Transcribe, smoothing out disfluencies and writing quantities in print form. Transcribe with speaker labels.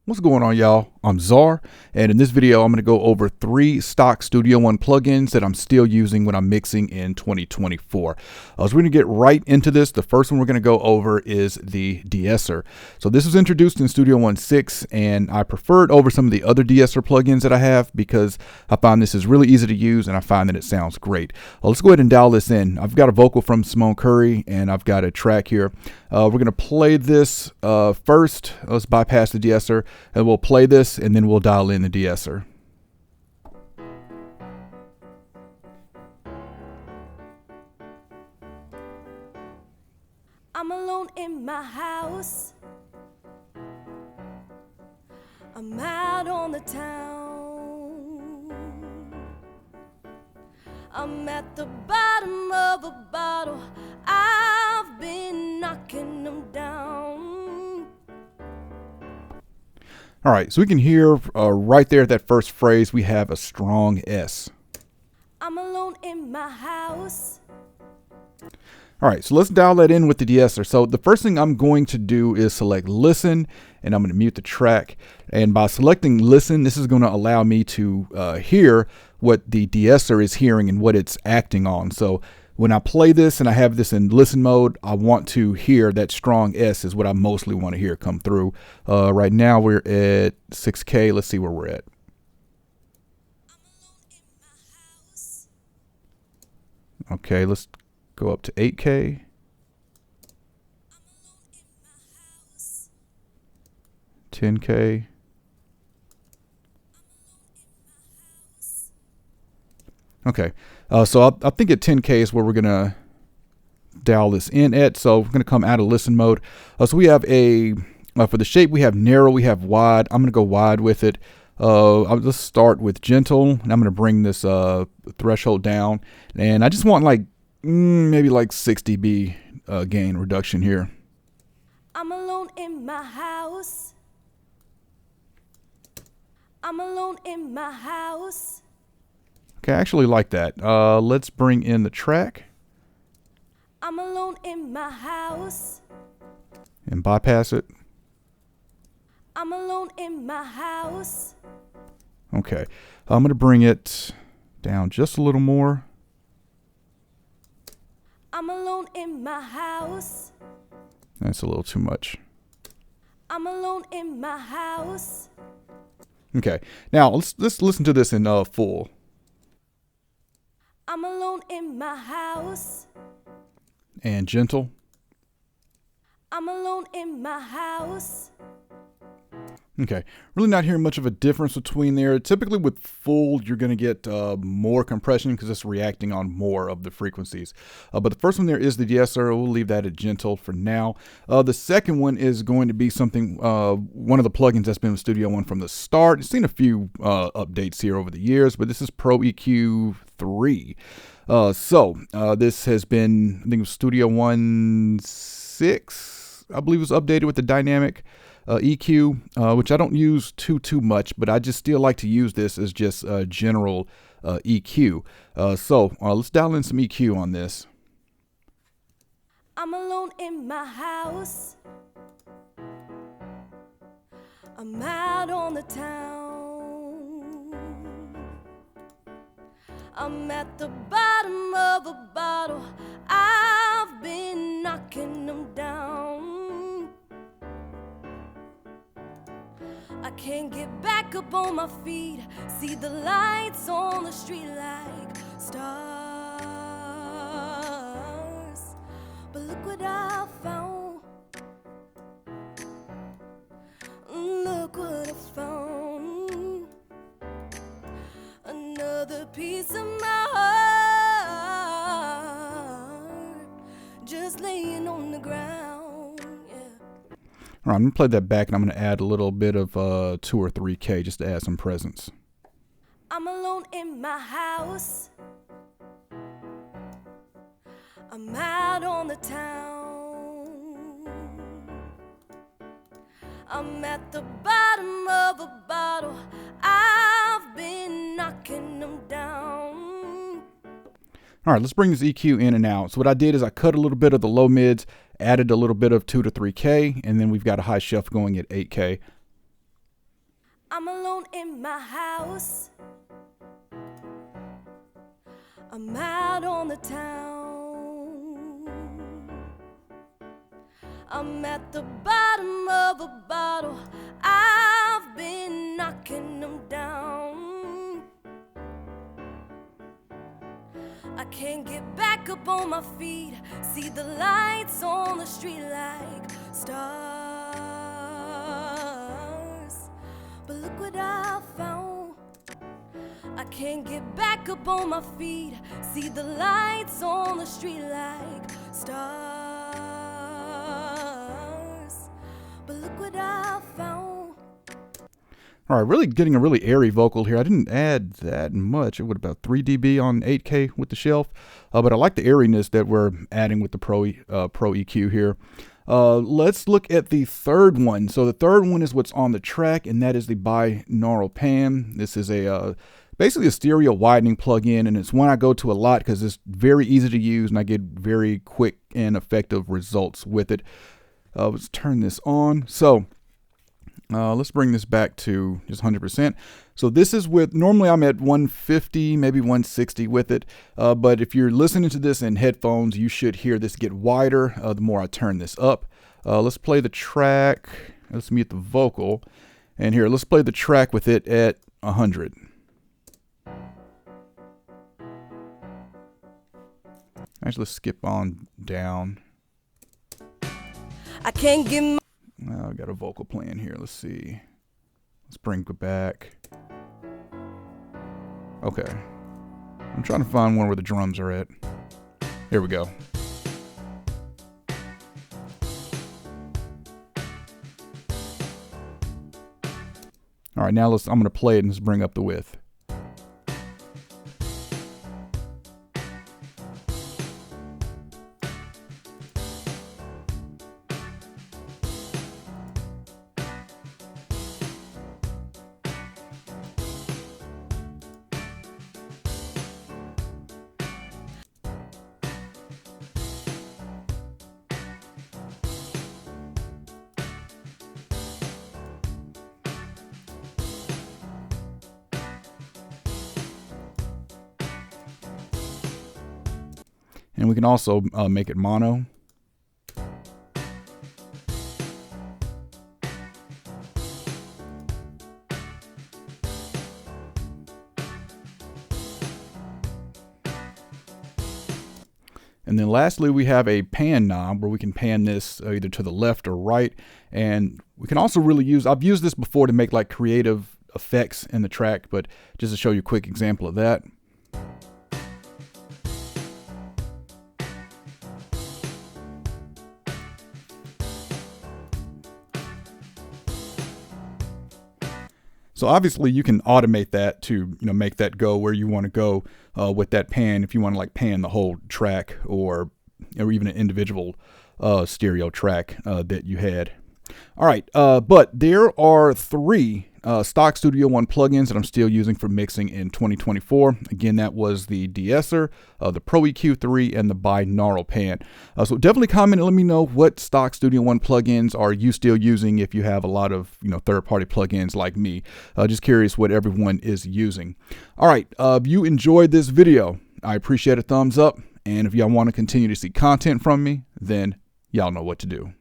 Speaker 1: What's going on, y'all? I'm Czar, and in this video I'm going to go over 3 stock Studio One plugins that I'm still using when I'm mixing in 2024. So we're going to get right into this. The first one we're going to go over is the de-esser. So this was introduced in Studio One 6, and I prefer it over some of the other de-esser plugins that I have because I find this is really easy to use and I find that it sounds great. Let's go ahead and dial this in. I've got a vocal from Simone Curry and I've got a track here. We're going to play this first. Let's bypass the de-esser. And we'll play this and then we'll dial in the de-esser.
Speaker 2: I'm alone in my house. I'm out on the town. I'm at the bottom of a bottle. I've been knocking them down.
Speaker 1: All right, so we can hear right there at that first phrase, we have a strong S.
Speaker 2: I'm alone in my house.
Speaker 1: All right, so let's dial that in with the de-esser. So the first thing I'm going to do is select listen, and I'm going to mute the track. And by selecting listen, this is going to allow me to hear what the de-esser is hearing and what it's acting on. So when I play this and I have this in listen mode, I want to hear that strong S is what I mostly want to hear come through. Right now we're at 6K. Let's see where we're at. Okay, let's go up to 8K. $10K. Okay, so I think at 10K is where we're going to dial this in at. So we're going to come out of listen mode. So we have for the shape, we have narrow, we have wide. I'm going to go wide with it. Let's start with gentle, and I'm going to bring this threshold down. And I just want like maybe like 60 dB gain reduction here.
Speaker 2: I'm alone in my house. I'm alone in my house.
Speaker 1: Okay, I actually like that. Let's bring in the track.
Speaker 2: I'm alone in my house.
Speaker 1: And bypass it.
Speaker 2: I'm alone in my house.
Speaker 1: Okay, I'm going to bring it down just a little more.
Speaker 2: I'm alone in my house.
Speaker 1: That's a little too much.
Speaker 2: I'm alone in my house.
Speaker 1: Okay, now let's listen to this in full.
Speaker 2: I'm alone in my house.
Speaker 1: And gentle.
Speaker 2: I'm alone in my house.
Speaker 1: Okay, really not hearing much of a difference between there. Typically with full, you're going to get more compression because it's reacting on more of the frequencies. But the first one there is the de-esser. We'll leave that at gentle for now. The second one is going to be something, one of the plugins that's been with Studio One from the start. It's seen a few updates here over the years, but this is Pro EQ 3. This has been, I think it was Studio One 6, I believe it was updated with the dynamic EQ, which I don't use too much, but I just still like to use this as just general EQ. Let's dial in some EQ on this.
Speaker 2: I'm alone in my house. I'm out on the town. I'm at the bottom of a bottle. I've been knocking them down. I can't get back up on my feet. See the lights on the street like stars. But look what I found. Look what I found. Another piece of my heart just laying on the ground.
Speaker 1: All right, I'm going to play that back and I'm going to add a little bit of 2 or 3K just to add some presence.
Speaker 2: I'm alone in my house. I'm out on the town. I'm at the bottom of a bottle. I've been knocking them down.
Speaker 1: All right, let's bring this EQ in and out. So what I did is I cut a little bit of the low mids, added a little bit of 2 to 3K, and then we've got a high shelf going at 8K.
Speaker 2: I'm alone in my house. I'm out on the town. I'm at the bottom of a bottle. I've been knocking them down. I can't get back up on my feet. See the lights on the street like stars. But look what I found. I can't get back up on my feet. See the lights on the street like stars. But look what I found.
Speaker 1: All right, really getting a really airy vocal here. I didn't add that much. It would about 3 dB on 8K with the shelf, but I like the airiness that we're adding with the Pro EQ here. Let's look at the third one. So the third one is what's on the track, and that is the binaural pan. This is a basically a stereo widening plugin, and it's one I go to a lot because it's very easy to use, and I get very quick and effective results with it. Let's turn this on. So let's bring this back to just 100%. So this is with, normally I'm at 150, maybe 160 with it. But if you're listening to this in headphones, you should hear this get wider the more I turn this up. Let's play the track. Let's mute the vocal. And here, let's play the track with it at 100. Actually, let's skip on down.
Speaker 2: I can't get my
Speaker 1: I got a vocal playing here. Let's see. Let's bring it back. Okay. I'm trying to find one where the drums are at. Here we go. All right, now I'm going to play it and just bring up the width. And we can also make it mono. And then lastly, we have a pan knob where we can pan this either to the left or right. And we can also really use, I've used this before to make like creative effects in the track, but just to show you a quick example of that. So obviously you can automate that to, make that go where you want to go with that pan. If you want to like pan the whole track or even an individual stereo track that you had. All right, but there are 3 stock Studio One plugins that I'm still using for mixing in 2024. Again, that was the de-esser, the Pro EQ3, and the binaural pan. So definitely comment and let me know what stock Studio One plugins are you still using if you have a lot of third-party plugins like me. Just curious what everyone is using. All right, if you enjoyed this video, I appreciate a thumbs up. And if y'all want to continue to see content from me, then y'all know what to do.